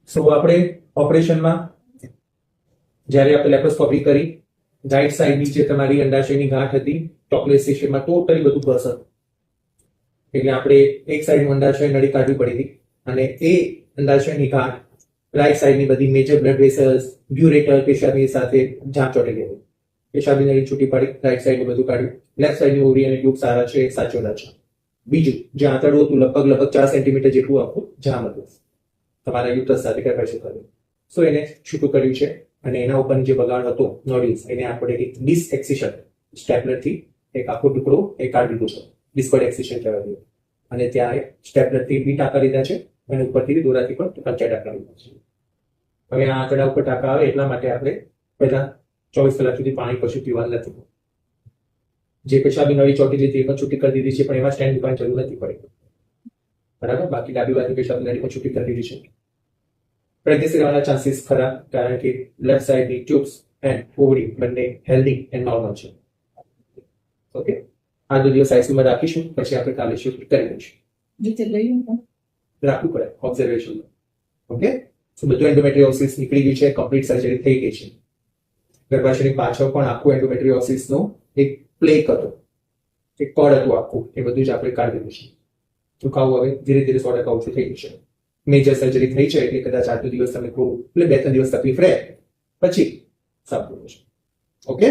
સો આપણે ઓપરેશનમાં જ્યારે આપણે લેપ્રોસ્કોપી કરી, રાઈટ સાઈડની જે તમારી અંડાશયની ગાંઠ હતી ચોકલેટ સેશનમાં ટોટલી બધું બસ હતું. એટલે આપણે એક સાઈડનું અંડાશય નળી કાઢવી પડી હતી અને એ અંડાશયની ગાંઠ રાઈટ સાઈડની બધી મેજર બ્લડ વેસલ્સ, બ્યુરેટર, પેશાબની સાથે જામ ચોટેલી હતી. પેશાબની નળી છૂટી પડી, રાઈટ સાઈડનું બધું કાઢ્યું. લેફ્ટ સાઈડની ઓરી અને ટ્યુબ સારા છે, સાચવેલા છે. બીજું જે આંતરડું હતું લગભગ 4 સેન્ટીમીટર જેટલું આખું જામ હતું તમારા યુટ્રસ સાથે કેપેસિટી કર્યું. સો એને છૂટું કર્યું છે અને એના ઉપર જે બગાડ હતો નોડ્યુલ્સ એને આપણે એક ડિસએક્સિશન સ્ટેપલરથી એક આખો ટુકડો એ કાઢી દીધો છે. ડિસ્કોઇડ એક્સિશન કહેવાય. અને ત્યાં સ્ટેપલરથી બી ટાંકા લીધા છે અને ઉપરથી દોરાથી પણ કંચા ટાંકા લીધા છે. હવે આ આંતરડા ઉપર ટાંકા આવે એટલા માટે આપણે પહેલા 24 કલાક સુધી પાણી કશું પીવાનું નથી. જે પેશાબી નળી ચોટેલી હતી એ પણ છૂટી કરી દીધી છે, પણ એમાં સ્ટેન્ડ મૂકવાની જરૂર નથી પડી. બરાબર. બાકી ડાબી બાજુ પેશાબી નળી પણ છૂટી કરી દીધી છે. પ્રેગ્નન્સી રહેવાના ચાન્સીસ ખરા, કારણ કે લેફ્ટ સાઈડની ટ્યુબ્સ એન્ડ ઓવરી બંને હેલ્ધી એન્ડ નોર્મલ છે. ઓકે, આજનો દિવસ આઈસીયુમાં રાખીશું, પછી આપણે કાલે શિફ્ટ કરી દઈશું. રાખવું પડે ઓબ્ઝર્વેશનમાં. ઓકે, સો બધું એન્ડોમેટ્રિયોસિસ નીકળી ગયું છે, કમ્પ્લીટ સર્જરી થઈ ગઈ છે. ગર્ભાશયની પાછળ પણ આખું એન્ડોમેટ્રિયોસિસનો એક પ્લેક હતો, એક કડ હતું આખું, એ બધું જ આપણે કાઢી દીધું છે. દુખાવો હવે ધીરે ધીરે 100% ઓછું થઈ ગયું છે. મેજર સર્જરી થઈ છે એટલે કદાચ આજનો દિવસ તમે થોડું એટલે 2-3 દિવસ તકલીફ રહે, પછી સારું છે. ઓકે.